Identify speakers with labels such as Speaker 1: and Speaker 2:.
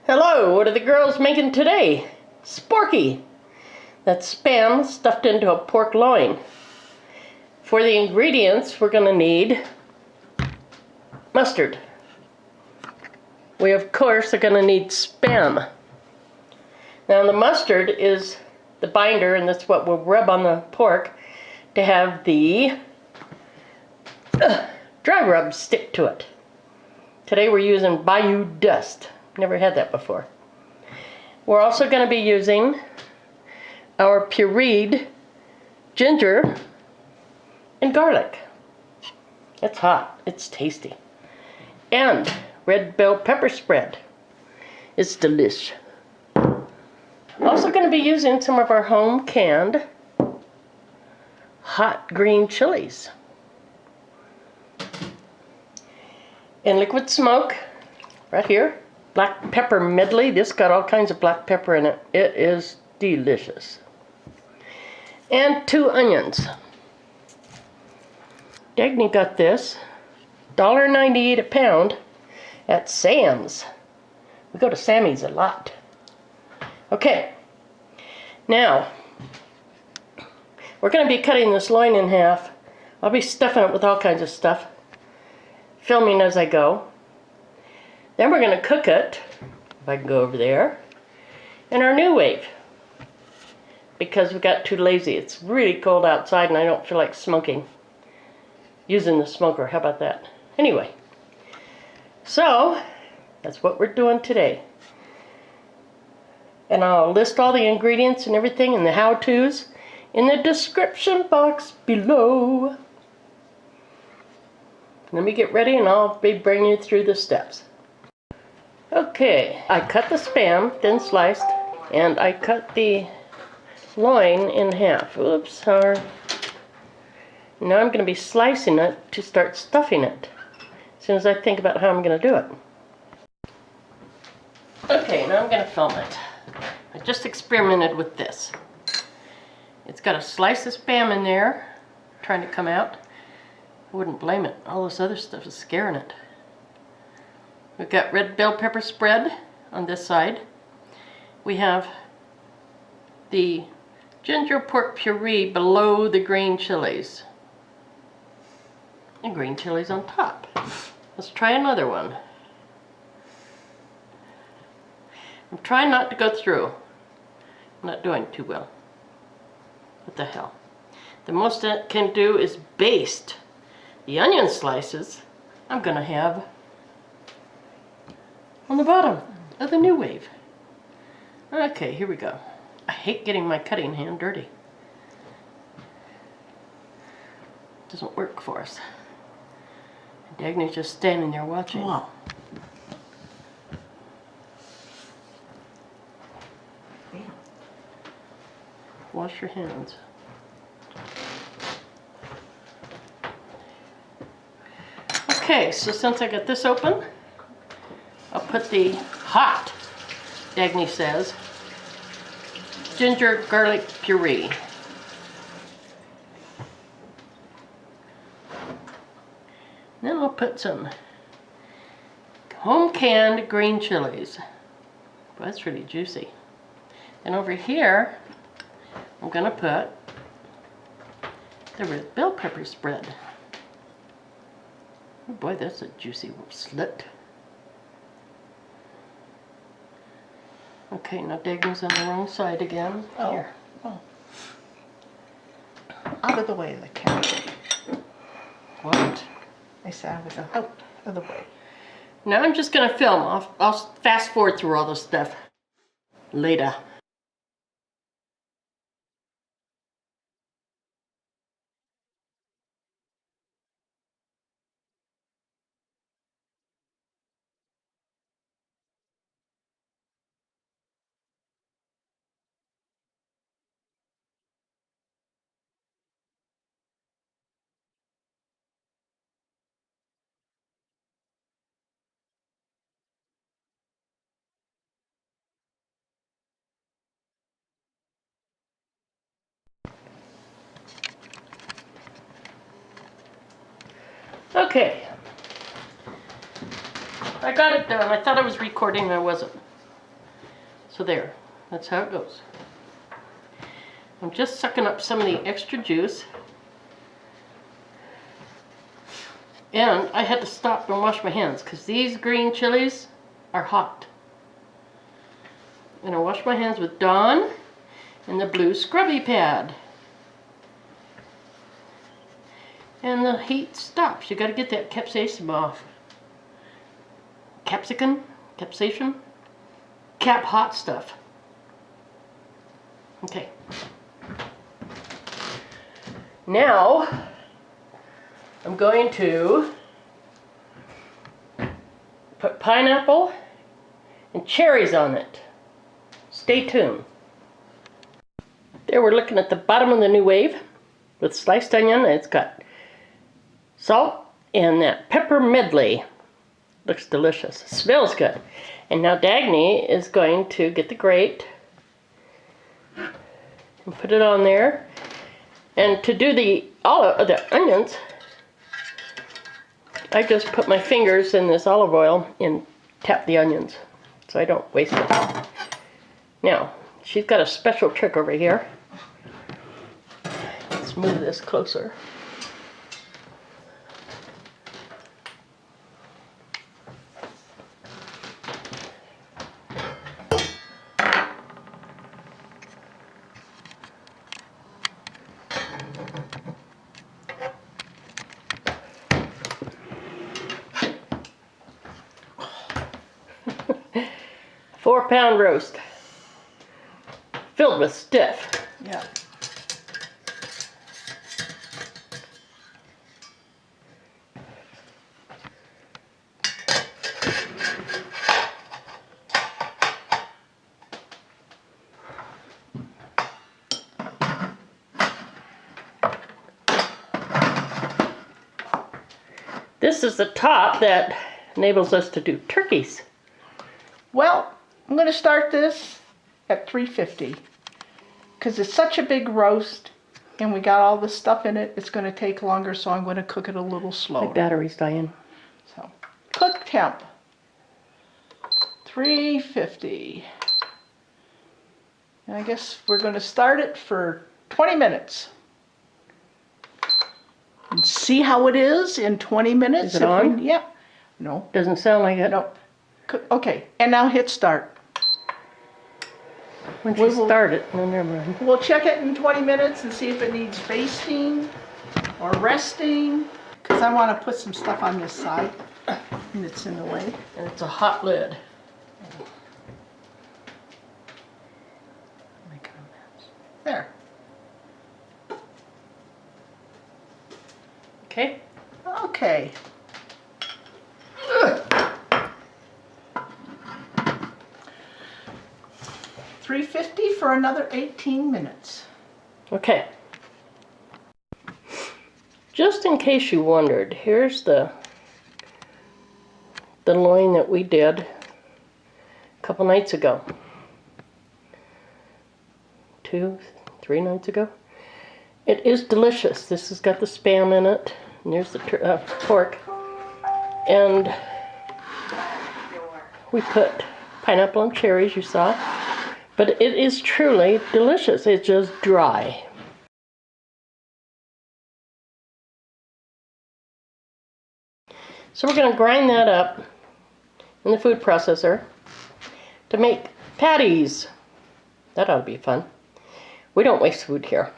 Speaker 1: Hello, what are the girls making today? Sporky. That's Spam stuffed into a pork loin. For the ingredients, we're going to need mustard. We, of course, are going to need Spam. Now, the mustard is the binder, and that's what we'll rub on the pork to have the dry rub stick to it. Today we're using Bayou Dust. Never had that before. We're also going to be using our pureed ginger and garlic. It's hot. It's tasty. And red bell pepper spread. It's delish. Also going to be using some of our home canned hot green chilies. And liquid smoke right here. Black pepper medley. This got all kinds of black pepper in it. It is delicious. And 2 onions. Dagny got this $1.98 a pound at Sam's. We go to Sammy's a lot. Okay, now we're going to be cutting this loin in half. I'll be stuffing it with all kinds of stuff, filming as I go. Then we're going to cook it, if I can go over there, in our new wave. Because we got too lazy. It's really cold outside and I don't feel like using the smoker. How about that? Anyway, so that's what we're doing today. And I'll list all the ingredients and everything and the how-tos in the description box below. Let me get ready and I'll be bringing you through the steps. Okay, I cut the Spam, thin sliced, and I cut the loin in half. Oops, sorry. Now I'm going to be slicing it to start stuffing it as soon as I think about how I'm going to do it. Okay, now I'm going to film it. I just experimented with this. It's got a slice of Spam in there, trying to come out. I wouldn't blame it. All this other stuff is scaring it. We've got red bell pepper spread on this side. We have the ginger pork puree below the green chilies. And green chilies on top. Let's try another one. I'm trying not to go through. I'm not doing too well. What the hell? The most I can do is baste the onion slices I'm going to have on the bottom of the new wave. Okay, here we go. I hate getting my cutting hand dirty. It doesn't work for us. Dagny's just standing there watching.
Speaker 2: Wow.
Speaker 1: Wash your hands. Okay, so since I got this open, I'll put the hot, Dagny says, ginger garlic puree. Then I'll put some home canned green chilies. Boy, that's really juicy. And over here, I'm going to put the red bell pepper spread. Oh boy, that's a juicy slit. Okay, now Dagny's on the wrong side again.
Speaker 2: Oh.
Speaker 1: Here.
Speaker 2: Oh. Out of the way of the camera.
Speaker 1: What?
Speaker 2: I said I was out of the way.
Speaker 1: Now I'm just going to film. I'll fast forward through all this stuff later. Okay. I got it done. I thought I was recording and I wasn't. So there, that's how it goes. I'm just sucking up some of the extra juice. And I had to stop and wash my hands because these green chilies are hot. And I wash my hands with Dawn and the blue scrubby pad. And the heat stops. You got to get that capsaicin off. Capsicum? Capsaicin? Cap hot stuff. Okay. Now, I'm going to put pineapple and cherries on it. Stay tuned. There we're looking at the bottom of the new wave with sliced onion. It's got salt and that pepper medley. Looks delicious. Smells good. And now Dagny is going to get the grate and put it on there. And to do the onions, I just put my fingers in this olive oil and tap the onions so I don't waste it. Now, she's got a special trick over here. Let's move this closer. Four-pound roast, filled with stiff.
Speaker 2: Yeah.
Speaker 1: This is the top that enables us to do turkeys.
Speaker 2: Well, I'm going to start this at 350 because it's such a big roast and we got all the stuff in it. It's going to take longer, so I'm going to cook it a little
Speaker 1: My
Speaker 2: slower.
Speaker 1: battery's dying.
Speaker 2: So, cook temp 350. And I guess we're going to start it for 20 minutes. And see how it is in 20 minutes.
Speaker 1: Is it on?
Speaker 2: Yeah. No.
Speaker 1: Doesn't sound like it.
Speaker 2: No. Okay, and now hit start.
Speaker 1: When she started, no, never mind.
Speaker 2: We'll check it in 20 minutes and see if it needs basting or resting, because I want to put some stuff on this side and it's in the way.
Speaker 1: And it's a hot lid.
Speaker 2: Making a mess. There.
Speaker 1: Okay.
Speaker 2: Okay. 350 for another 18 minutes.
Speaker 1: Okay. Just in case you wondered, here's the loin that we did a couple nights ago. 2, 3 nights ago. It is delicious. This has got the Spam in it. And there's the pork. And we put pineapple and cherries, you saw. But it is truly delicious. It's just dry. So we're going to grind that up in the food processor to make patties. That ought to be fun. We don't waste food here.